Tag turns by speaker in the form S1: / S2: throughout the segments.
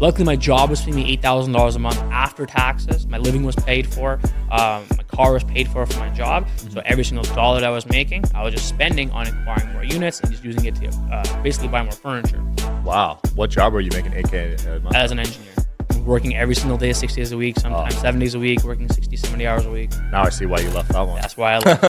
S1: Luckily, my job was paying me $8,000 a month after taxes. My living was paid for. My car was paid for my job. So every single dollar that I was making, I was just spending on acquiring more units and just using it to basically buy more furniture.
S2: Wow. What job were you making $8K a month?
S1: As an engineer. Working every single day, 6 days a week, sometimes 7 days a week, working 60, 70 hours a week.
S2: Now I see why you left that one.
S1: That's why I left.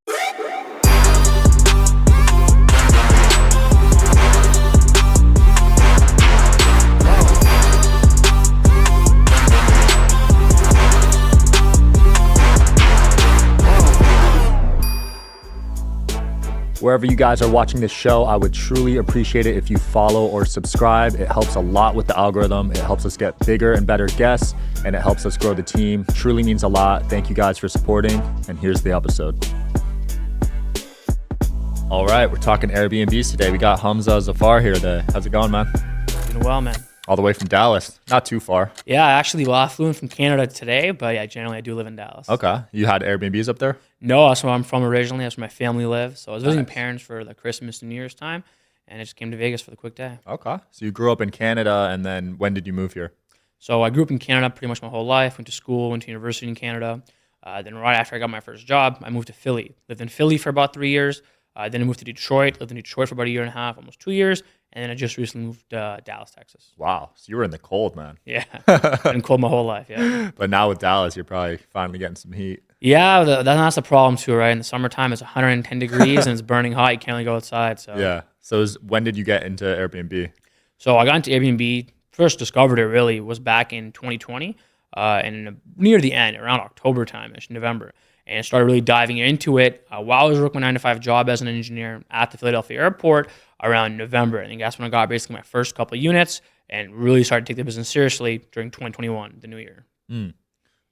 S2: Wherever you guys are watching this show, I would truly appreciate it if you follow or subscribe. It helps a lot with the algorithm. It helps us get bigger and better guests, and it helps us grow the team. Truly means a lot. Thank you guys for supporting, and here's the episode. All right, we're talking Airbnbs today. We got Humza Zafar here today. How's it going, man?
S1: Doing well, man.
S2: All the way from Dallas. Not too far.
S1: Yeah, actually, I flew in from Canada today, but yeah, generally I do live in Dallas.
S2: Okay. You had Airbnbs up there?
S1: No, that's where I'm from originally. That's where my family lives. So I was visiting parents for the Christmas and New Year's time, and I just came to Vegas for the quick day.
S2: Okay. So you grew up in Canada, and then when did you move here?
S1: So I grew up in Canada pretty much my whole life. Went to school, went to university in Canada. Then right after I got my first job, I moved to Philly. Lived in Philly for about 3 years. Then I moved to Detroit. Lived in Detroit for about 1.5 years, almost 2 years. And then I just recently moved to Dallas, Texas.
S2: Wow. So you were in the cold, man.
S1: Yeah. Been cold my whole life, yeah.
S2: But now with Dallas, you're probably finally getting some heat.
S1: Yeah, that's the problem too, right? In the summertime, it's 110 degrees and it's burning hot. You can't really go outside. So
S2: Yeah. So when did you get into Airbnb?
S1: So I got into Airbnb, first discovered it really was back in 2020 and near the end, around October time-ish, November. And started really diving into it while I was working my 9-to-5 job as an engineer at the Philadelphia airport around November. I think that's when I got basically my first couple of units and really started to take the business seriously during 2021, the new year.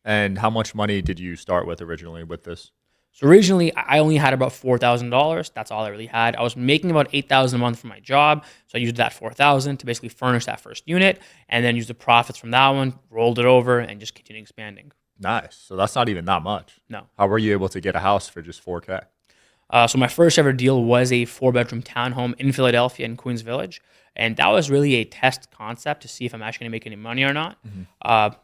S2: And how much money did you start with originally with this?
S1: So originally, I only had about $4,000. That's all I really had. I was making about $8,000 a month from my job, so I used that $4,000 to basically furnish that first unit, and then used the profits from that one, rolled it over, and just continued expanding.
S2: Nice. So that's not even that much.
S1: No.
S2: How were you able to get a house for just $4K?
S1: So my first ever deal was a 4-bedroom townhome in Philadelphia in Queens Village, and that was really a test concept to see if I'm actually going to make any money or not.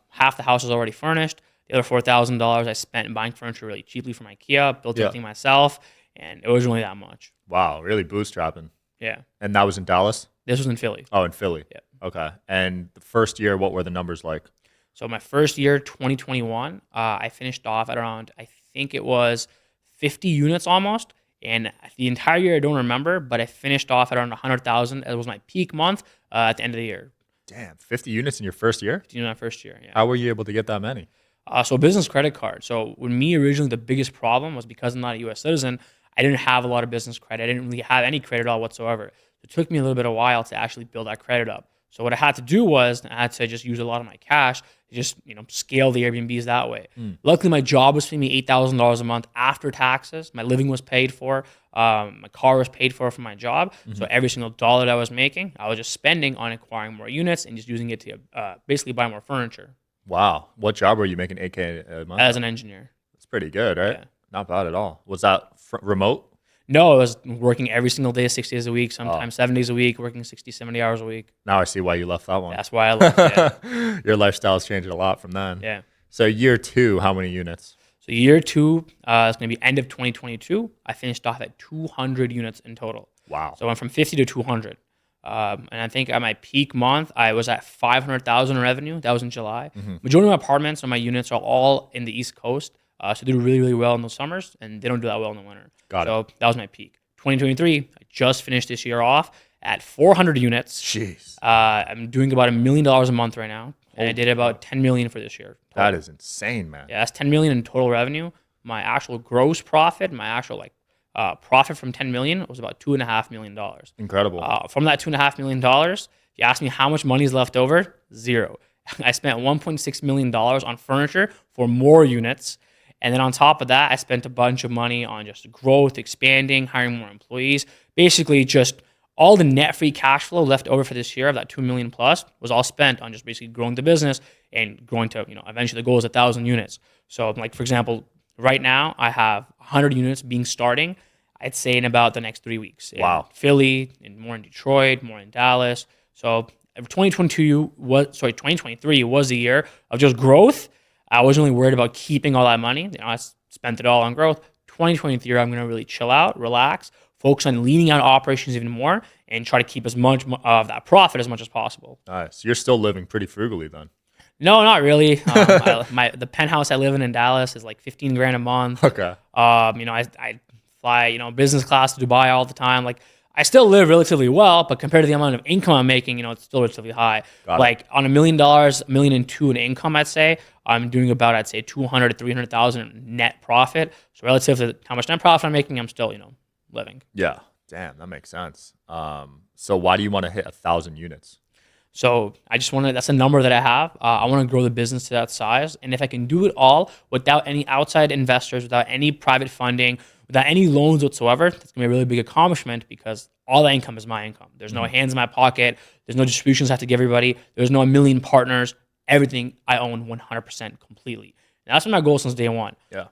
S1: Half the house was already furnished. The other $4,000 I spent buying furniture really cheaply from IKEA, built everything myself, and it wasn't really that much.
S2: Wow, really bootstrapping.
S1: Yeah.
S2: And that was in Dallas?
S1: This was in Philly.
S2: Oh, in Philly.
S1: Yeah.
S2: Okay. And the first year, what were the numbers like?
S1: So my first year, 2021, I finished off at around, I think it was 50 units almost. And the entire year, I don't remember, but I finished off at around 100,000. It was my peak month at the end of the year.
S2: Damn, 50 units in your first year?
S1: 50 units in my first year, yeah.
S2: How were you able to get that many?
S1: So business credit card. So with me, originally, the biggest problem was because I'm not a U.S. citizen, I didn't have a lot of business credit. I didn't really have any credit at all whatsoever. It took me a little bit of while to actually build that credit up. So what I had to do was I had to just use a lot of my cash to just scale the Airbnbs that way. Luckily, my job was paying me $8,000 a month after taxes. My living was paid for. My car was paid for my job. So every single dollar that I was making, I was just spending on acquiring more units and just using it to basically buy more furniture.
S2: Wow. What job were you making $8K a month?
S1: As an engineer.
S2: That's pretty good, right?
S1: Yeah.
S2: Not bad at all. Was that remote?
S1: No, I was working every single day, 6 days a week, sometimes 7 days a week, working 60, 70 hours a week.
S2: Now I see why you left that one.
S1: That's why I left, yeah.
S2: Your lifestyle's changed a lot from then.
S1: Yeah.
S2: So year 2, how many units?
S1: So year 2 is going to be end of 2022. I finished off at 200 units in total.
S2: Wow.
S1: So I went from 50 to 200. And I think at my peak month, I was at 500,000 in revenue. That was in July. Majority of my apartments or my units are all in the East Coast. So they do really, really well in the summers, and they don't do that well in the winter. So that was my peak. 2023, I just finished this year off at 400 units.
S2: Jeez.
S1: I'm doing about $1 million a month right now, and I did about 10 million for this year.
S2: That is insane, man.
S1: Yeah, that's 10 million in total revenue. My actual gross profit, my actual profit from 10 million was about $2.5 million.
S2: Incredible.
S1: From that $2.5 million, if you ask me how much money is left over, zero. I spent $1.6 million on furniture for more units. And then on top of that, I spent a bunch of money on just growth, expanding, hiring more employees. Basically, just all the net free cash flow left over for this year of that 2 million plus was all spent on just basically growing the business and growing to, eventually the goal is 1,000 units. So like, for example, right now I have 100 units being starting, I'd say in about the next 3 weeks.
S2: Wow.
S1: In Philly, and more in Detroit, more in Dallas. So 2023 was a year of just growth. I wasn't really worried about keeping all that money. I spent it all on growth. 2023, I'm going to really chill out, relax, focus on leaning out operations even more, and try to keep as much of that profit as much as possible.
S2: Nice. You're still living pretty frugally then.
S1: No, not really. The penthouse I live in Dallas is like 15 grand a month.
S2: Okay.
S1: I fly, business class to Dubai all the time. Like, I still live relatively well, but compared to the amount of income I'm making, it's still relatively high. Like on $1 million, $1.2 million in income, I'd say I'm doing about, I'd say 200 to 300,000 net profit. So relative to how much net profit I'm making, I'm still, living.
S2: Yeah. Damn, that makes sense. So why do you want to hit 1,000 units?
S1: So I just that's a number that I have. I want to grow the business to that size. And if I can do it all without any outside investors, without any private funding, without any loans whatsoever, that's going to be a really big accomplishment because all that income is my income. There's no hands in my pocket. There's no distributions I have to give everybody. There's no 1 million partners. Everything I own 100% completely. And that's been my goal since day one.
S2: Yeah.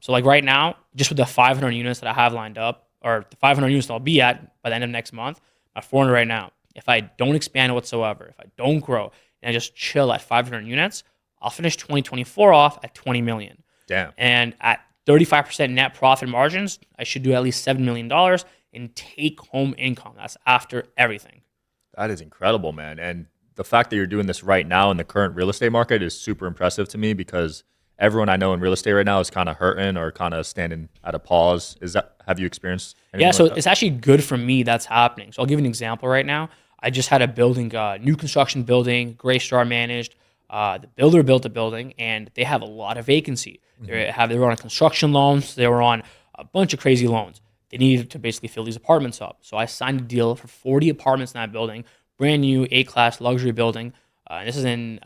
S1: So like right now, just with the 500 units that I have lined up, or the 500 units that I'll be at by the end of next month, I'm at 400 right now. If I don't expand whatsoever, if I don't grow, and I just chill at 500 units, I'll finish 2024 off at 20 million.
S2: Damn.
S1: And at 35% net profit margins, I should do at least $7 million in take-home income. That's after everything.
S2: That is incredible, man. And the fact that you're doing this right now in the current real estate market is super impressive to me because everyone I know in real estate right now is kind of hurting or kind of standing at a pause. Have you experienced anything
S1: Yeah, so
S2: like that?
S1: it's actually good for me that's happening. So I'll give you an example right now. I just had a building, new construction building, Gray Star managed. The builder built a building, and they have a lot of vacancy. They were on construction loans. They were on a bunch of crazy loans. They needed to basically fill these apartments up. So I signed a deal for 40 apartments in that building, brand new A-class luxury building. This is in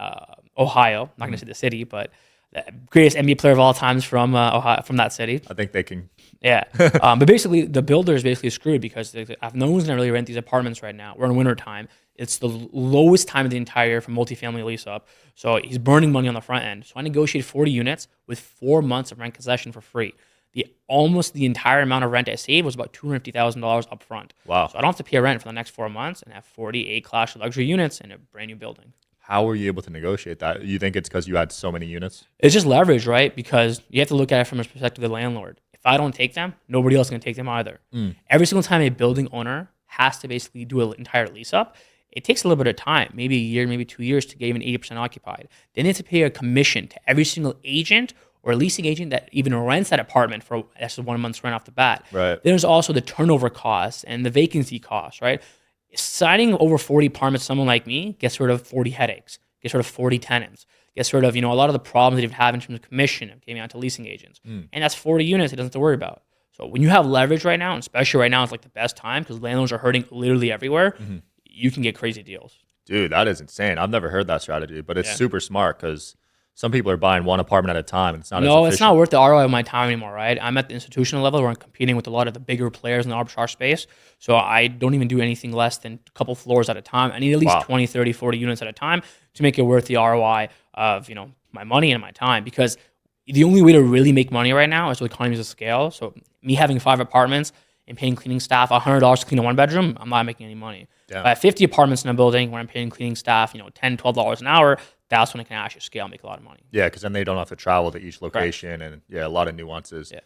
S1: Ohio. I'm not going to say the city, but the greatest NBA player of all times from Ohio, from that city.
S2: I think they can.
S1: Yeah. But basically, the builder is basically screwed because no one's going to really rent these apartments right now. We're in winter time. It's the lowest time of the entire year for multifamily lease up. So he's burning money on the front end. So I negotiated 40 units with 4 months of rent concession for free. Almost the entire amount of rent I saved was about $250,000 up front.
S2: Wow.
S1: So I don't have to pay rent for the next 4 months and have 40 A-class luxury units in a brand new building.
S2: How were you able to negotiate that? You think it's because you had so many units?
S1: It's just leverage, right? Because you have to look at it from the perspective of the landlord. If I don't take them, nobody else is going to take them either. Every single time a building owner has to basically do an entire lease up, it takes a little bit of time, maybe a year, maybe 2 years to get even 80% occupied. They need to pay a commission to every single agent or leasing agent that even rents that apartment for that's 1 month's rent off the bat.
S2: Right.
S1: There's also the turnover costs and the vacancy costs, right? Signing over 40 apartments, someone like me gets rid of 40 headaches, gets rid of 40 tenants, gets rid of a lot of the problems that you've had in terms of commission of getting out to leasing agents. And that's 40 units it doesn't have to worry about. So when you have leverage right now, and especially right now, it's like the best time because landlords are hurting literally everywhere, you can get crazy deals.
S2: Dude, that is insane. I've never heard that strategy, but it's super smart because some people are buying one apartment at a time. And it's not as efficient.
S1: It's not worth the ROI of my time anymore, right? I'm at the institutional level where I'm competing with a lot of the bigger players in the arbitrage space. So I don't even do anything less than a couple floors at a time. I need at least 20, 30, 40 units at a time to make it worth the ROI of, my money and my time. Because the only way to really make money right now is with economies of scale. So me having 5 apartments and paying cleaning staff $100 to clean a 1-bedroom, I'm not making any money. If I have 50 apartments in a building where I'm paying cleaning staff, $10, $12 an hour, that's when I can actually scale and make a lot of money.
S2: Yeah, because then they don't have to travel to each location and a lot of nuances.
S1: Yeah.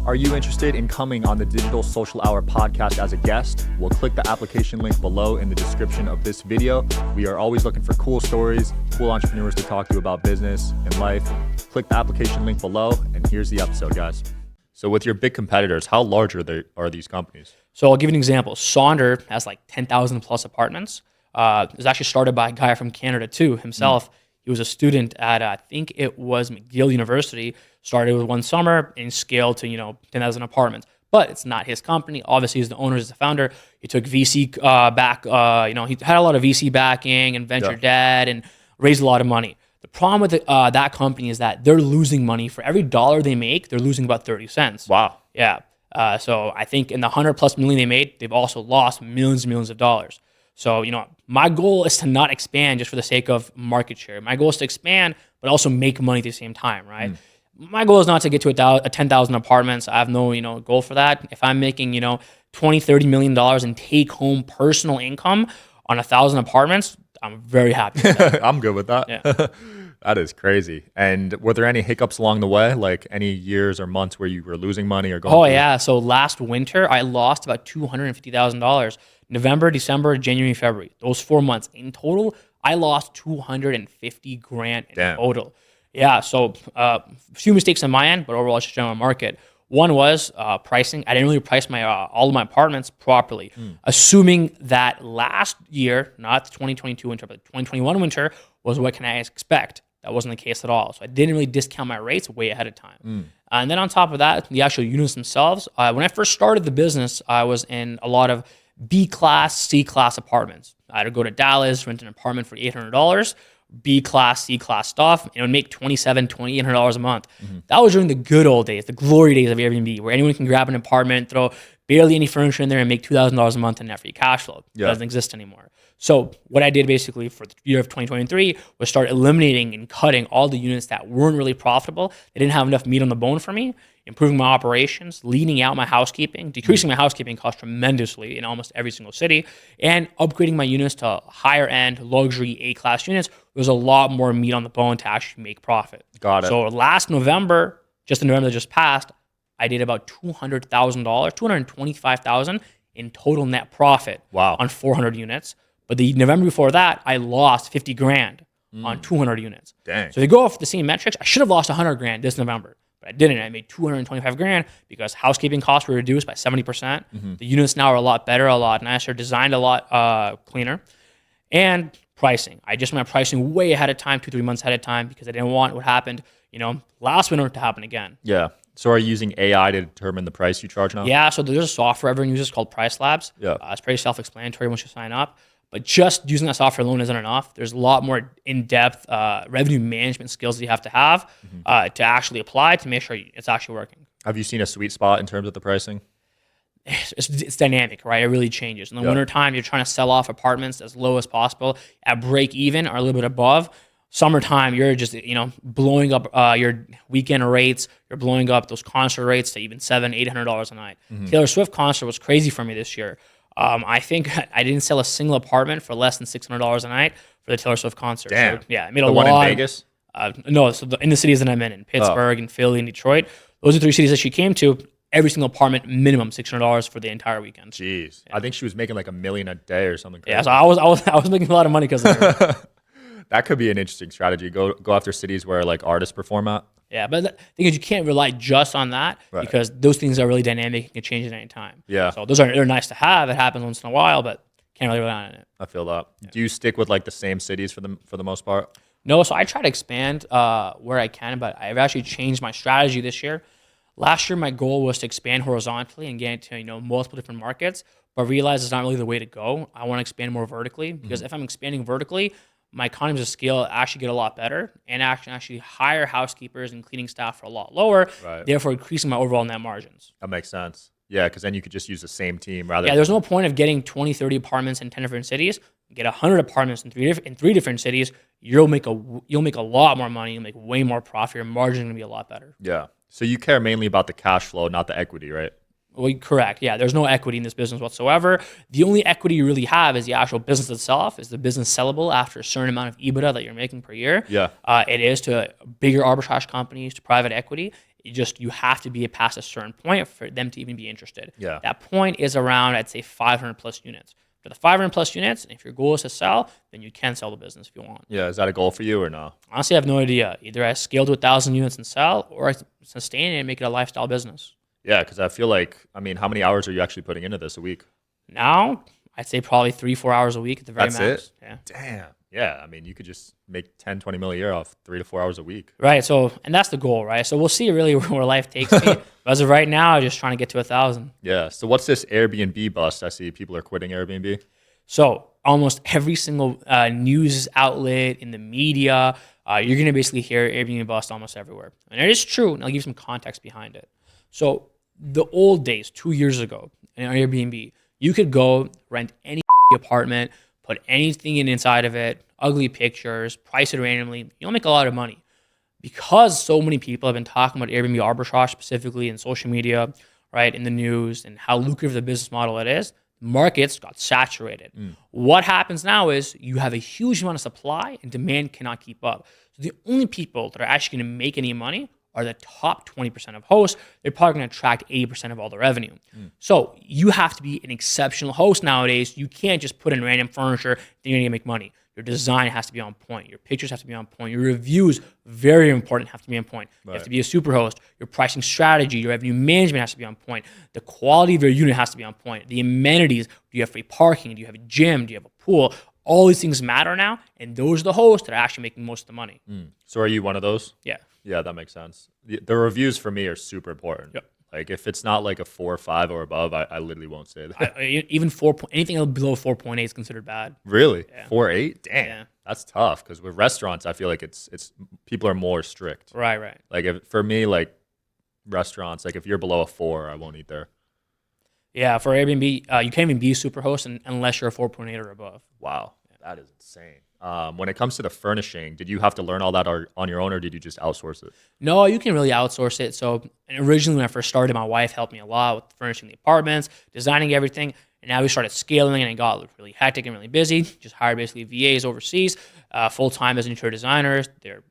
S2: Are you interested in coming on the Digital Social Hour podcast as a guest? Well, click the application link below in the description of this video. We are always looking for cool stories, cool entrepreneurs to talk to about business and life. Click the application link below, and here's the episode, guys. So with your big competitors, how large are these companies?
S1: So I'll give you an example. Sonder has like 10,000 plus apartments. It was actually started by a guy from Canada too, himself. He was a student at, I think it was McGill University, started with one summer and scaled to, 10,000 apartments. But it's not his company. Obviously, he's the owner, he's the founder. He took VC back, he had a lot of VC backing and venture debt and raised a lot of money. The problem with that company is that they're losing money. For every dollar they make, they're losing about 30 cents.
S2: Wow.
S1: Yeah. So I think in the 100+ million they made, they've also lost millions and millions of dollars. So, my goal is to not expand just for the sake of market share. My goal is to expand, but also make money at the same time, right? My goal is not to get to a 10,000 apartments. I have no, goal for that. If I'm making, $20, $30 million in take home personal income on 1,000 apartments, I'm very happy with that.
S2: I'm good with that.
S1: Yeah.
S2: That is crazy. And were there any hiccups along the way, like any years or months where you were losing money or going
S1: Oh
S2: through?
S1: yeah. So last winter, I lost about $250,000. November, December, January, February. Those 4 months in total, I lost 250 grand in
S2: Damn.
S1: total. Yeah. So few mistakes on my end, but overall, it's just general market. One was pricing. I didn't really price my all of my apartments properly, assuming that last year, not the 2022 winter, but the 2021 winter, was what can I expect. That wasn't the case at all. So I didn't really discount my rates way ahead of time. And then on top of that, the actual units themselves. When I first started the business, I was in a lot of B class, C class apartments. I would go to Dallas, rent an apartment for $800. B class, C class stuff, and it would make $2,800 a month. That was during the good old days, the glory days of Airbnb, where anyone can grab an apartment, throw barely any furniture in there, and make $2,000 a month in net free cash flow. It doesn't exist anymore. So what I did basically for the year of 2023 was start eliminating and cutting all the units that weren't really profitable. They didn't have enough meat on the bone for me, improving my operations, leaning out my housekeeping, decreasing my housekeeping costs tremendously in almost every single city, and upgrading my units to higher end luxury A-class units. There's a lot more meat on the bone to actually make profit.
S2: Got it.
S1: So last November, just the November that just passed, I did about $200,000, $225,000 in total net profit on 400 units. But the November before that, I lost 50 grand on 200 units.
S2: Dang.
S1: So they go off the same metrics. I should have lost 100 grand this November, but I didn't. I made 225 grand because housekeeping costs were reduced by 70%. The units now are a lot better, a lot nicer, designed a lot cleaner. And pricing. I just went pricing way ahead of time, 2-3 months ahead of time, because I didn't want what happened, last winter to happen again.
S2: Yeah. So are you using AI to determine the price you charge now?
S1: Yeah, so there's a software everyone uses called Price Labs.
S2: Yeah.
S1: It's pretty self-explanatory once you sign up. But just using that software alone isn't enough. There's a lot more in-depth revenue management skills that you have to actually apply to make sure it's actually working.
S2: Have you seen a sweet spot in terms of the pricing?
S1: It's dynamic, right? It really changes. In the wintertime, you're trying to sell off apartments as low as possible at break even or a little bit above. Summertime, you're just blowing up your weekend rates. You're blowing up those concert rates to even $700-800 a night. Taylor Swift concert was crazy for me this year. I think I didn't sell a single apartment for less than $600 a night for the Taylor Swift concert.
S2: Damn.
S1: So, yeah, I made a
S2: The
S1: lot.
S2: one in Vegas?
S1: No, so in the cities that I'm in Pittsburgh and Philly and Detroit, those are 3 cities that she came to. Every single apartment, minimum $600 for the entire weekend.
S2: Jeez, I think she was making like $1 million a day or something crazy.
S1: Yeah, so I was making a lot of money because of her.
S2: That could be an interesting strategy. Go after cities where like artists perform at.
S1: Yeah, but the thing is, you can't rely just on that because those things are really dynamic and can change at any time.
S2: Yeah.
S1: So they're nice to have. It happens once in a while, but can't really rely on it.
S2: I feel that. Yeah. Do you stick with like the same cities for the most part?
S1: No, so I try to expand where I can, but I've actually changed my strategy this year. Last year, my goal was to expand horizontally and get into multiple different markets, but realized it's not really the way to go. I want to expand more vertically because if I'm expanding vertically, my economies of scale actually get a lot better and actually hire housekeepers and cleaning staff for a lot lower, therefore increasing my overall net margins.
S2: That makes sense. Yeah, because then you could just use the same team rather.
S1: Yeah, there's no point of getting 20, 30 apartments in 10 different cities. Get 100 apartments in three different cities. You'll make a lot more money. You'll make way more profit. Your margin gonna be a lot better.
S2: Yeah. So you care mainly about the cash flow, not the equity, right?
S1: Well, correct. Yeah, there's no equity in this business whatsoever. The only equity you really have is the actual business itself. Is the business sellable after a certain amount of EBITDA that you're making per year?
S2: Yeah.
S1: It is to bigger arbitrage companies, to private equity. You have to be past a certain point for them to even be interested.
S2: Yeah.
S1: That point is around, I'd say, 500 plus units. For the 500 plus units, if your goal is to sell, then you can sell the business if you want.
S2: Yeah. Is that a goal for you or no?
S1: Honestly, I have no idea. Either I scale to 1,000 units and sell, or I sustain it and make it a lifestyle business.
S2: Yeah, because I feel like, how many hours are you actually putting into this a week?
S1: Now, I'd say probably 3-4 hours a week at the very
S2: That's
S1: max.
S2: it?
S1: Yeah.
S2: Damn. Yeah, you could just make 10, 20 mil a year off 3 to 4 hours a week.
S1: Right. So, and that's the goal, right? So we'll see really where life takes me. But as of right now, I'm just trying to get to 1,000.
S2: Yeah. So what's this Airbnb bust? I see people are quitting Airbnb.
S1: So almost every single news outlet in the media, you're going to basically hear Airbnb bust almost everywhere. And it is true. And I'll give you some context behind it. So the old days, 2 years ago, in Airbnb, you could go rent any apartment, put anything inside of it, ugly pictures, price it randomly. You'll make a lot of money. Because so many people have been talking about Airbnb arbitrage, specifically in social media, right, in the news, and how lucrative the business model it is, Markets got saturated. What happens now is you have a huge amount of supply and demand cannot keep up. So the only people that are actually going to make any money are the top 20% of hosts. They're probably going to attract 80% of all the revenue. So you have to be an exceptional host nowadays. You can't just put in random furniture, then you're going to make money. Your design has to be on point. Your pictures have to be on point. Your reviews, very important, have to be on point. You have to be a super host. Your pricing strategy, your revenue management has to be on point. The quality of your unit has to be on point. The amenities, do you have free parking? Do you have a gym? Do you have a pool? All these things matter now, and those are the hosts that are actually making most of the money.
S2: So are you one of those?
S1: Yeah.
S2: Yeah, that makes sense. The reviews for me are super important.
S1: Yep.
S2: Like if it's not like a 4 or 5 or above, I literally won't say that.
S1: Even anything below 4.8 is considered bad.
S2: Really?
S1: Yeah.
S2: 4.8? Damn.
S1: Yeah.
S2: That's tough because with restaurants, I feel like it's people are more strict.
S1: Right.
S2: Like for me, like restaurants, like if you're below a 4, I won't eat there.
S1: Yeah, for Airbnb, you can't even be a super host unless you're a 4.8 or above.
S2: Wow, that is insane. When it comes to the furnishing, did you have to learn all that on your own, or did you just outsource it?
S1: No, you can really outsource it. So originally when I first started, my wife helped me a lot with furnishing the apartments, designing everything. And now we started scaling and it got really hectic and really busy. Just hired basically VAs overseas, full-time as interior designers. They're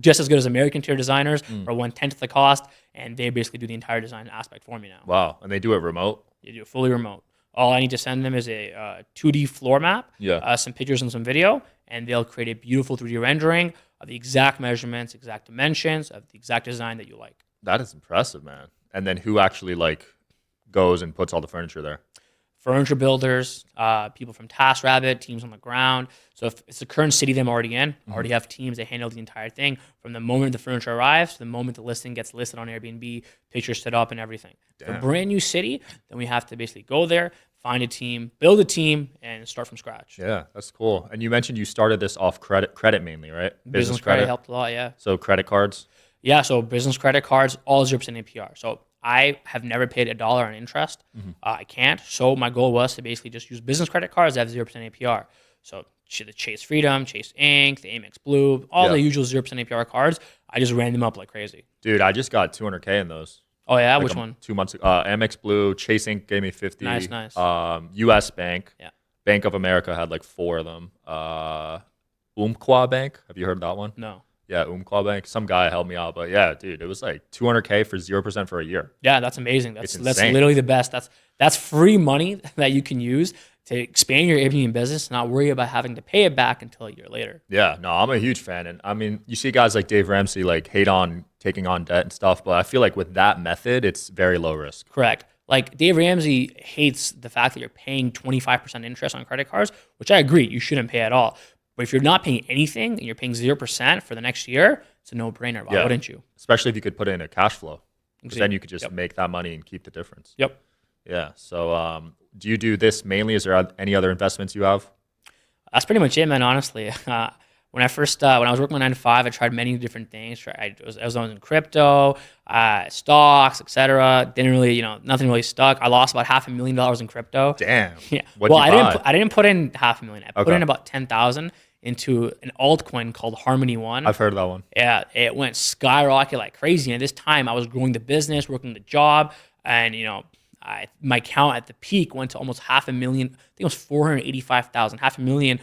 S1: just as good as American interior designers for 1/10 of the cost. And they basically do the entire design aspect for me now.
S2: Wow, and they do it remote?
S1: They do it fully remote. All I need to send them is a 2D floor map, some pictures and some video, and they'll create a beautiful 3D rendering of the exact measurements, exact dimensions, of the exact design that you like.
S2: That is impressive, man. And then who actually like goes and puts all the furniture there?
S1: Furniture builders, people from TaskRabbit, teams on the ground. So if it's the current city that I'm already in, I already have teams that handle the entire thing from the moment the furniture arrives to the moment the listing gets listed on Airbnb, pictures set up and everything. For a brand new city, then we have to basically go there, find a team, build a team, and start from scratch.
S2: Yeah, that's cool. And you mentioned you started this off credit mainly, right?
S1: Business credit helped a lot, yeah.
S2: So credit cards?
S1: Yeah, so business credit cards, all 0% APR. So I have never paid $1 on interest. I can't. So my goal was to basically just use business credit cards that have 0% APR. So the Chase Freedom, Chase Ink, the Amex Blue, all the usual 0% APR cards. I just ran them up like crazy.
S2: Dude, I just got $200K in those.
S1: Oh yeah, like which one?
S2: 2 months ago. Amex Blue, Chase Ink gave me 50.
S1: Nice.
S2: U.S. Bank.
S1: Yeah.
S2: Bank of America had like 4 of them. Umpqua Bank. Have you heard of that one?
S1: No.
S2: Yeah, Umpqua Bank. Some guy helped me out, but yeah, dude, it was like $200K for 0% for a year.
S1: Yeah, that's amazing. That's literally the best. That's free money that you can use to expand your Airbnb business, not worry about having to pay it back until a year later.
S2: Yeah, no, I'm a huge fan, and I mean, you see guys like Dave Ramsey like hate on taking on debt and stuff, but I feel like with that method, it's very low risk.
S1: Correct. Like Dave Ramsey hates the fact that you're paying 25% interest on credit cards, which I agree, you shouldn't pay at all. But if you're not paying anything and you're paying 0% for the next year, it's a no-brainer. Why wouldn't you?
S2: Especially if you could put it in a cash flow. Because then you could just make that money and keep the difference.
S1: Yep.
S2: Yeah. So do you do this mainly? Is there any other investments you have?
S1: That's pretty much it, man, honestly. When I was working my 9 to 5, I tried many different things. I was in crypto, stocks, etc. Didn't really, nothing really stuck. I lost about $500,000 in crypto.
S2: Damn.
S1: Yeah.
S2: What'd you buy?
S1: I didn't put in $500,000. I put in about 10,000 into an altcoin called Harmony One.
S2: I've heard of that one.
S1: Yeah, it went skyrocket like crazy. And at this time, I was growing the business, working the job, and my account at the peak went to almost $500,000. I think it was 485,000, $500,000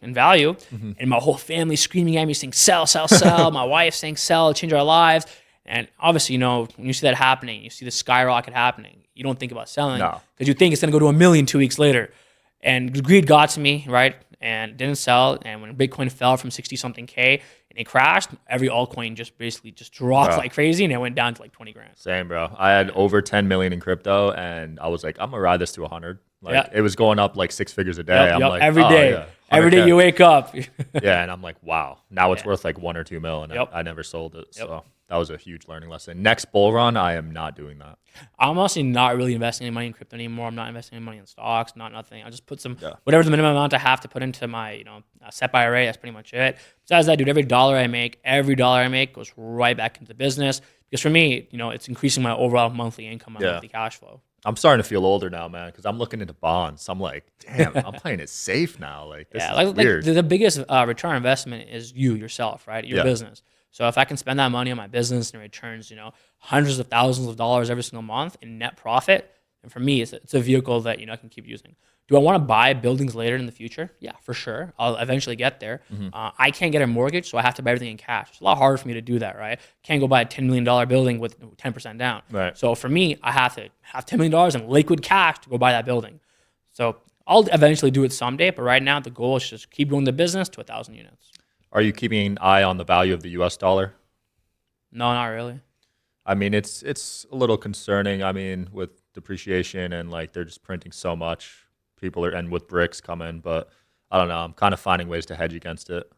S1: in value. And my whole family screaming at me saying, sell, sell, sell. My wife saying, sell, change our lives. And obviously, when you see that happening, you see the skyrocket happening, you don't think about selling because you think it's going to go to $1 million 2 weeks later. And greed got to me, right? And didn't sell. And when Bitcoin fell from 60 something K and it crashed, every altcoin just dropped like crazy, and it went down to like 20 grand.
S2: Same, bro. I had over 10 million in crypto, and I was like, I'm gonna ride this to 100. Like it was going up like 6 figures a day. I'm like,
S1: every day. Every day you wake up.
S2: Yeah, and I'm like, wow. Now it's worth like 1 or 2 mil, and I never sold it. So that was a huge learning lesson. Next bull run, I am not doing that.
S1: I'm honestly not really investing any money in crypto anymore. I'm not investing any money in stocks, nothing. I just put whatever's the minimum amount I have to put into my SEP IRA. That's pretty much it. Besides that, dude, every dollar I make goes right back into the business. Because for me, it's increasing my overall monthly income, my monthly cash flow.
S2: I'm starting to feel older now, man, because I'm looking into bonds. I'm like, damn, I'm playing it safe now. Like, this is weird.
S1: The biggest return on investment is yourself, right? Your business. So if I can spend that money on my business and it returns, hundreds of thousands of dollars every single month in net profit, And for me, it's a vehicle that I can keep using. Do I want to buy buildings later in the future? Yeah, for sure. I'll eventually get there. I can't get a mortgage, so I have to buy everything in cash. It's a lot harder for me to do that, right? Can't go buy a $10 million building with 10% down.
S2: Right.
S1: So for me, I have to have $10 million in liquid cash to go buy that building. So I'll eventually do it someday, but right now the goal is just keep growing the business to 1,000 units.
S2: Are you keeping an eye on the value of the US dollar?
S1: No, not really.
S2: I mean, it's a little concerning. I mean, with depreciation and like they're just printing so much, people are and with bricks coming, but I don't know. I'm kind of finding ways to hedge against it.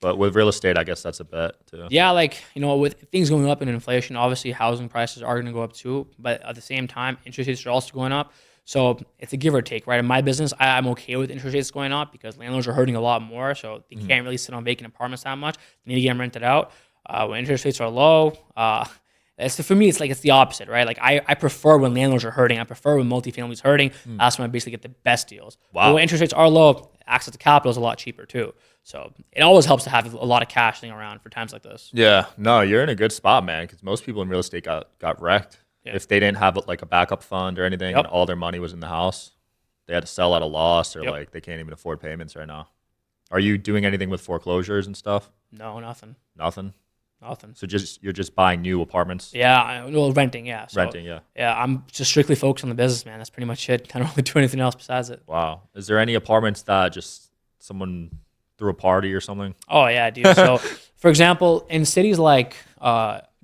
S2: But with real estate, I guess that's a bet too.
S1: Yeah, like, with things going up in inflation, obviously housing prices are going to go up too. But at the same time, interest rates are also going up. So it's a give or take, right? In my business, I'm okay with interest rates going up because landlords are hurting a lot more. So they can't really sit on vacant apartments that much. They need to get them rented out. When interest rates are low, for me, it's the opposite, right? Like I prefer when landlords are hurting. I prefer when multifamilies hurting. That's when I basically get the best deals.
S2: Wow.
S1: But when interest rates are low, access to capital is a lot cheaper too. So it always helps to have a lot of cash sitting around for times like this.
S2: Yeah, no, you're in a good spot, man, because most people in real estate got wrecked.
S1: Yeah.
S2: If they didn't have like a backup fund or anything and all their money was in the house, they had to sell at a loss or like they can't even afford payments right now. Are you doing anything with foreclosures and stuff?
S1: No, nothing.
S2: Nothing?
S1: Nothing.
S2: So you're just buying new apartments?
S1: Yeah, renting, yeah. So,
S2: Renting, yeah.
S1: Yeah, I'm just strictly focused on the business, man. That's pretty much it. I don't really do anything else besides it.
S2: Wow. Is there any apartments that just someone threw a party or something?
S1: Oh, yeah, dude. So, for example, in cities like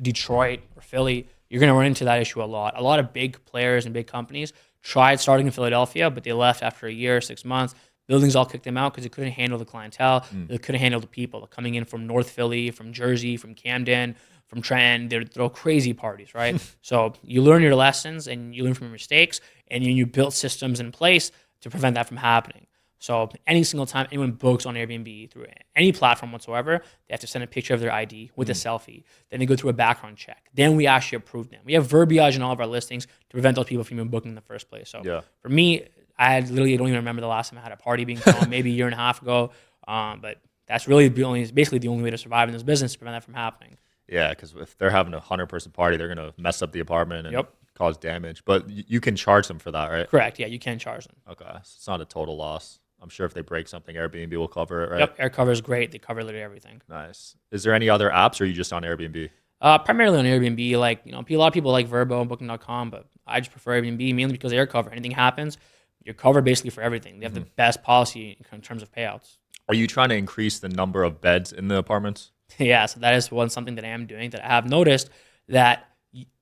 S1: Detroit or Philly, you're going to run into that issue a lot. A lot of big players and big companies tried starting in Philadelphia, but they left after a year, 6 months. Buildings all kicked them out because they couldn't handle the clientele. They couldn't handle the people coming in from North Philly, from Jersey, from Camden, from Trenton. They would throw crazy parties, right? So you learn your lessons and you learn from your mistakes, and you build systems in place to prevent that from happening. So any single time anyone books on Airbnb through any platform whatsoever, they have to send a picture of their ID with a selfie. Then they go through a background check. Then we actually approve them. We have verbiage in all of our listings to prevent those people from even booking in the first place. So for me, I don't even remember the last time I had a party being thrown, maybe a year and a half ago. But that's really basically the only way to survive in this business to prevent that from happening.
S2: Yeah, because if they're having a 100-person party, they're going to mess up the apartment and cause damage. But you can charge them for that, right?
S1: Correct. Yeah, you can charge them.
S2: Okay. So it's not a total loss. I'm sure if they break something, Airbnb will cover it, right?
S1: Yep, AirCover is great. They cover literally everything.
S2: Nice. Is there any other apps, or are you just on Airbnb?
S1: Primarily on Airbnb. Like, a lot of people like Vrbo and Booking.com, but I just prefer Airbnb mainly because of AirCover. Anything happens, you're covered basically for everything. They have the best policy in terms of payouts.
S2: Are you trying to increase the number of beds in the apartments?
S1: Yeah, so that is something that I am doing, that I have noticed that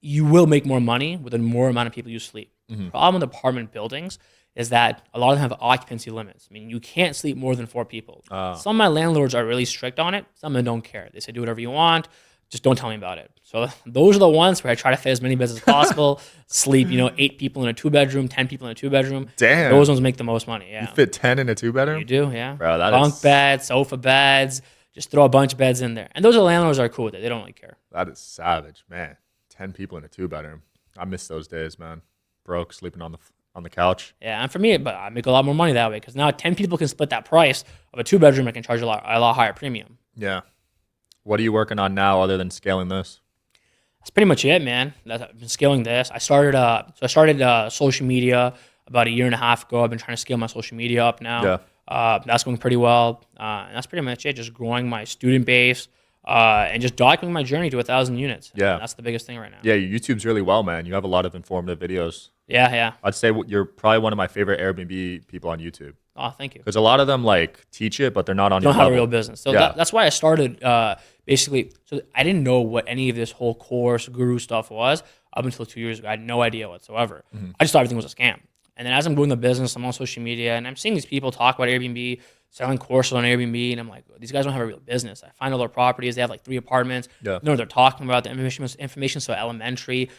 S1: you will make more money with the more amount of people you sleep. The problem with apartment buildings is that a lot of them have occupancy limits. I mean, you can't sleep more than 4 people. Some of my landlords are really strict on it. Some of them don't care. They say, do whatever you want. Just don't tell me about it. So those are the ones where I try to fit as many beds as possible. Sleep, 8 people in a 2-bedroom, 10 people in a 2-bedroom.
S2: Damn.
S1: Those ones make the most money, yeah.
S2: You fit 10 in a 2-bedroom?
S1: You do, yeah.
S2: Bro, that
S1: Bunk
S2: is...
S1: beds, sofa beds. Just throw a bunch of beds in there. And those are the landlords that are cool with it. They don't really care.
S2: That is savage, man. 10 people in a 2-bedroom. I miss those days, man. Broke, sleeping on the couch.
S1: Yeah, and for me, but I make a lot more money that way because now 10 people can split that price of a 2-bedroom. I can charge a lot higher premium.
S2: Yeah. What are you working on now other than scaling this?
S1: That's pretty much it, man. I've been scaling this. I started social media about a year and a half ago. I've been trying to scale my social media up now.
S2: Yeah.
S1: That's going pretty well. And that's pretty much it. Just growing my student base and just documenting my journey to 1,000 units.
S2: Yeah.
S1: And that's the biggest thing right now.
S2: Yeah, your YouTube's really well, man. You have a lot of informative videos.
S1: Yeah.
S2: I'd say you're probably one of my favorite Airbnb people on YouTube.
S1: Oh, thank you.
S2: Because a lot of them teach it, but they're not on your
S1: don't have
S2: level.
S1: a real business. So that's why I started basically. So I didn't know what any of this whole course guru stuff was up until 2 years ago. I had no idea whatsoever. I just thought everything was a scam. And then as I'm growing the business, I'm on social media and I'm seeing these people talk about Airbnb, selling courses on Airbnb, and I'm like, these guys don't have a real business. I find all their properties. They have 3 apartments.
S2: Yeah.
S1: You know what they're talking about. The information so elementary.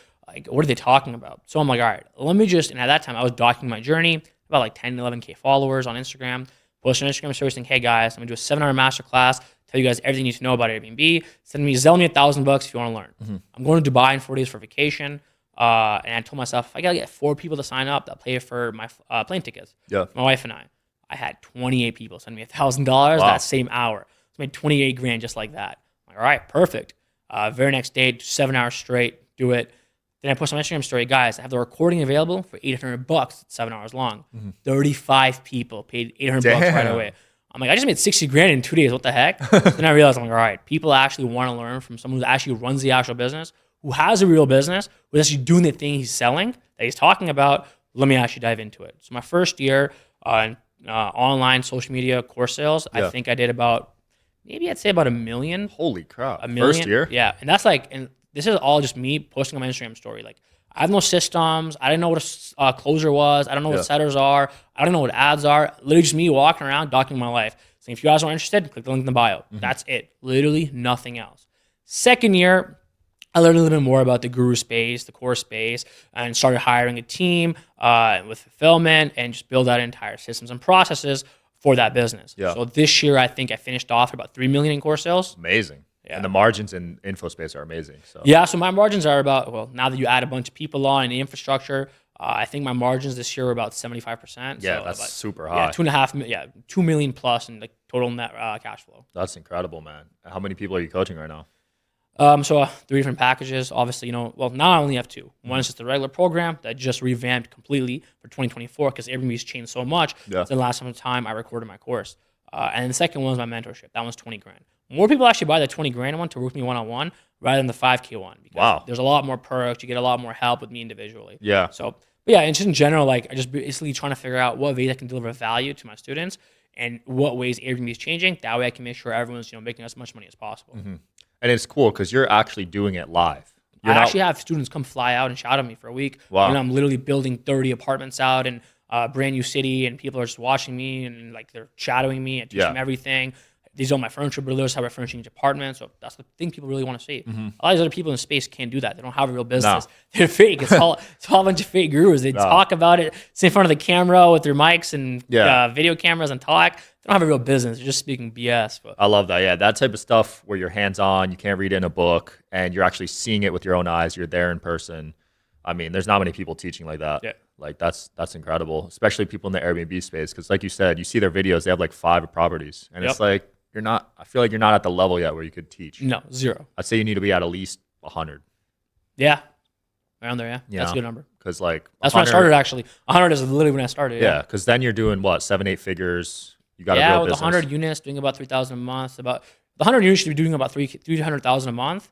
S1: What are they talking about? So I'm like, all right, let me just, and at that time I was documenting my journey, about 10, 11K followers on Instagram. Post on Instagram story saying, hey guys, I'm gonna do a 7-hour masterclass, tell you guys everything you need to know about Airbnb. Send me $1,000 if you want to learn. I'm going to Dubai in 4 days for vacation. And I told myself, if I gotta get 4 people to sign up, that'll pay for my plane tickets.
S2: Yeah.
S1: My wife and I had 28 people send me $1,000 that same hour. So I made 28 grand just like that. I'm like, all right, perfect. Very next day, 7 hours straight, do it. Then I post on my Instagram story, guys, I have the recording available for $800. It's 7 hours long. 35 people paid $800 right away. I'm like, I just made 60 grand in 2 days. What the heck? Then I realized, I'm like, all right, people actually want to learn from someone who actually runs the actual business, who has a real business, who's actually doing the thing he's selling, that he's talking about. Let me actually dive into it. So my first year in online social media course sales, I think I did about, maybe I'd say about $1 million.
S2: Holy crap.
S1: $1 million.
S2: First year?
S1: Yeah. And that's like, and this is all just me posting on my Instagram story. Like, I have no systems. I didn't know what a closer was. I don't know what setters are. I don't know what ads are. Literally just me walking around, documenting my life. Saying, if you guys are interested, click the link in the bio. That's it. Literally nothing else. Second year, I learned a little bit more about the guru space, the course space, and started hiring a team with fulfillment and just build out entire systems and processes for that business.
S2: Yeah.
S1: So this year, I think I finished off about $3 million in course sales.
S2: Amazing.
S1: Yeah.
S2: And the margins in info space are amazing. So
S1: Yeah, so my margins are about, well, now that you add a bunch of people on and the infrastructure, I think my margins this year are about 75%.
S2: Yeah,
S1: so
S2: that's
S1: about,
S2: super high.
S1: Yeah, 2.5, yeah, 2 million plus in like total net cash flow.
S2: That's incredible, man. How many people are you coaching right now?
S1: So 3 different packages. Obviously, well, now I only have 2. One is just the regular program that just revamped completely for 2024 because Airbnb's changed so much since the last time I recorded my course. And then the second one is my mentorship. That one's 20 grand. More people actually buy the 20 grand one to work with me one-on-one rather than the 5K one. Because there's a lot more perks. You get a lot more help with me individually.
S2: Yeah.
S1: So, but yeah, and just in general, like I just basically trying to figure out what ways I can deliver value to my students and what ways Airbnb is changing. That way I can make sure everyone's, making as much money as possible.
S2: And it's cool because you're actually doing it live.
S1: I actually have students come fly out and shout at me for a week.
S2: Wow.
S1: And I'm literally building 30 apartments out in a brand new city, and people are just watching me and like they're shadowing me and teaching them everything. These are my furniture builders, how we're furnishing each apartment. So that's the thing people really want to see. A lot of these other people in space can't do that. They don't have a real business. They're fake. It's all a bunch of fake gurus. They talk about it, sit in front of the camera with their mics and video cameras and talk. They don't have a real business. They're just speaking BS. But
S2: I love that. Yeah, that type of stuff where you're hands-on, you can't read it in a book, and you're actually seeing it with your own eyes. You're there in person. I mean, there's not many people teaching like that. Yeah. Like that's incredible, especially people in the Airbnb space. Because like you said, you see their videos, they have like 5 properties. And it's like, I feel like you're not at the level yet where you could teach.
S1: No, 0.
S2: I'd say you need to be at least 100.
S1: Yeah. Around there, yeah. That's a good number.
S2: Because like
S1: that's when I started actually. 100 is literally when I started.
S2: Yeah, because then you're doing what, 7-8 figures. You got a real
S1: with
S2: business.
S1: 100 units, doing about 3,000 a month. About the 100 units should be doing about 300,000 a month.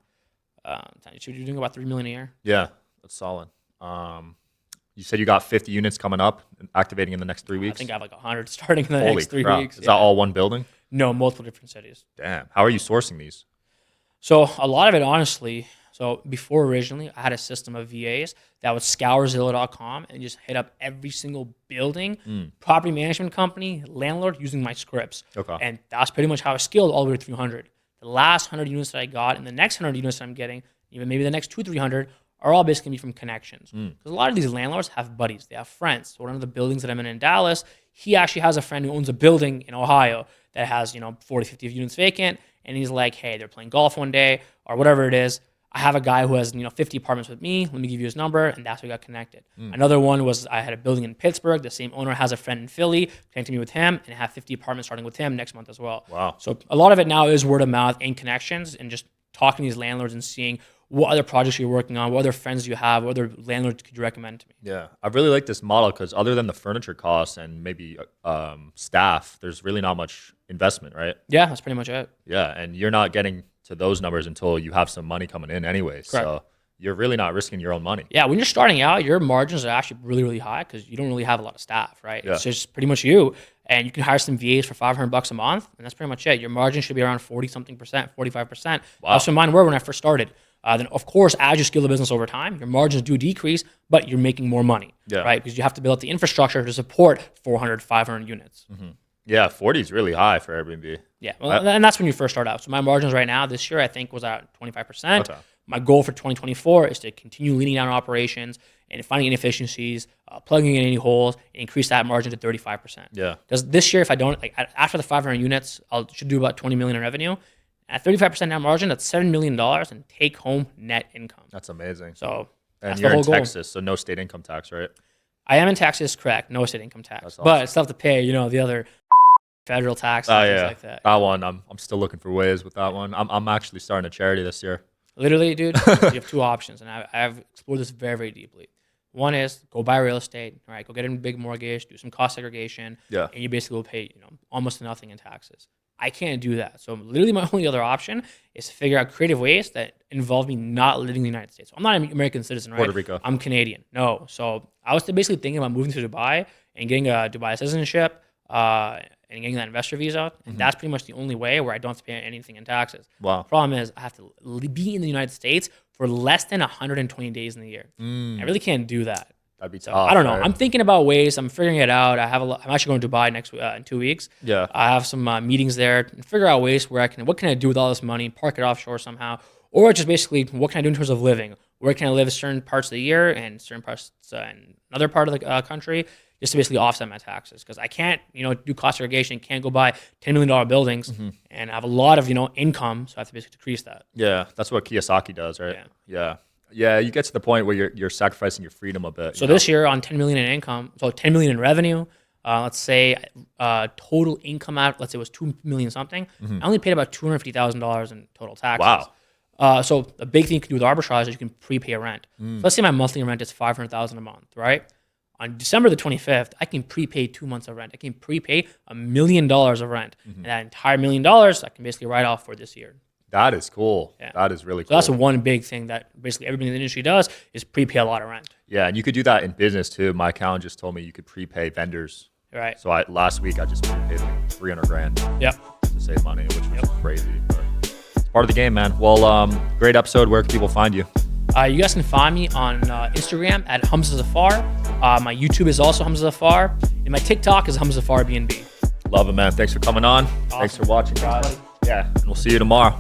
S1: You should be doing about $3 million a year.
S2: Yeah, that's solid. You said you got 50 units coming up, activating in the next 3 weeks.
S1: I think I have like 100 starting in the next 3 weeks.
S2: Is that all one building?
S1: No, multiple different cities.
S2: Damn. How are you sourcing these?
S1: So a lot of it, honestly. So before originally, I had a system of VAs that would scour Zillow.com and just hit up every single building, property management company, landlord using my scripts. Okay. And that's pretty much how I scaled all the way to 300. The last 100 units that I got and the next 100 units that I'm getting, even maybe the next 200-300, are all basically from connections. Because a lot of these landlords have buddies. They have friends. So one of the buildings that I'm in Dallas, he actually has a friend who owns a building in Ohio that has 40, 50 units vacant. And he's like, hey, they're playing golf one day or whatever it is. I have a guy who has 50 apartments with me. Let me give you his number. And that's how we got connected. Another one was I had a building in Pittsburgh. The same owner has a friend in Philly. Connected me with him and I have 50 apartments starting with him next month as well.
S2: Wow.
S1: So a lot of it now is word of mouth and connections and just talking to these landlords and seeing what other projects you're working on, what other friends you have, what other landlords could you recommend to me?
S2: Yeah, I really like this model because other than the furniture costs and maybe staff, there's really not much investment, right?
S1: Yeah, that's pretty much it.
S2: Yeah, and you're not getting to those numbers until you have some money coming in anyways. Correct. So you're really not risking your own money.
S1: Yeah, when you're starting out, your margins are actually really, really high because you don't really have a lot of staff, right?
S2: Yeah.
S1: It's just pretty much you. And you can hire some VAs for $500 a month, and that's pretty much it. Your margin should be around 40-something percent, 45%. Wow. That's what mine were when I first started. Then, of course, as you scale the business over time, your margins do decrease, but you're making more money, right? Because you have to build the infrastructure to support 400, 500 units.
S2: Yeah, 40 is really high for Airbnb.
S1: Yeah, well, and that's when you first start out. So my margins right now this year, I think, was at 25%. Okay. My goal for 2024 is to continue leaning down operations and finding inefficiencies, plugging in any holes, and increase that margin to 35%.
S2: Yeah.
S1: Because this year, if I don't, after the 500 units, I should do about 20 million in revenue. At 35% net margin, that's $7 million in take-home net income.
S2: That's amazing.
S1: So
S2: and you're in Texas, so no state income tax, right?
S1: I am in Texas, correct. No state income tax. Awesome. But I still have to pay, the other federal taxes and things like that.
S2: That one, I'm still looking for ways with that one. I'm actually starting a charity this year.
S1: Literally, dude, you have two options, and I've explored this very, very deeply. One is go buy real estate, all right? Go get a big mortgage, do some cost segregation,
S2: Yeah.
S1: and you basically will pay, almost nothing in taxes. I can't do that. So literally, my only other option is to figure out creative ways that involve me not living in the United States. I'm not an American citizen, right?
S2: Puerto Rico.
S1: I'm Canadian. No. So I was basically thinking about moving to Dubai and getting a Dubai citizenship and getting that investor visa. And that's pretty much the only way where I don't have to pay anything in taxes.
S2: Wow.
S1: Problem is, I have to be in the United States for less than 120 days in the year. I really can't do that.
S2: That'd be
S1: So
S2: tough.
S1: I don't know.
S2: Right?
S1: I'm thinking about ways. I'm figuring it out. I'm actually going to Dubai next in 2 weeks.
S2: Yeah.
S1: I have some meetings there and figure out ways where what can I do with all this money, park it offshore somehow, or just basically what can I do in terms of living? Where can I live certain parts of the year and certain parts in another part of the country, just to basically offset my taxes, because I can't do cost segregation, can't go buy $10 million buildings, and I have a lot of income, so I have to basically decrease that.
S2: Yeah, that's what Kiyosaki does, right? Yeah. You get to the point where you're sacrificing your freedom a bit.
S1: So this year on 10 million in income, so 10 million in revenue, let's say total income out, let's say it was 2 million something. I only paid about $250,000 in total taxes.
S2: Wow.
S1: So the big thing you can do with arbitrage is you can prepay rent. So let's say my monthly rent is $500,000 a month, right? On December the 25th, I can prepay 2 months of rent. I can prepay $1 million of rent, and that entire $1 million I can basically write off for this year.
S2: That is cool.
S1: Yeah.
S2: That is really
S1: So
S2: cool.
S1: that's one big thing that basically everybody in the industry does is prepay a lot of rent.
S2: Yeah, and you could do that in business too. My accountant just told me you could prepay vendors.
S1: Right.
S2: So last week I just prepaid like 300 grand
S1: Yep.
S2: to save money, which was crazy. But it's part of the game, man. Well, great episode. Where can people find you?
S1: You guys can find me on Instagram at Humza Zafar. My YouTube is also Humza Zafar. And my TikTok is Humza Zafar BNB.
S2: Love it, man. Thanks for coming on.
S1: Awesome.
S2: Thanks for watching, guys. Yeah, and we'll see you tomorrow.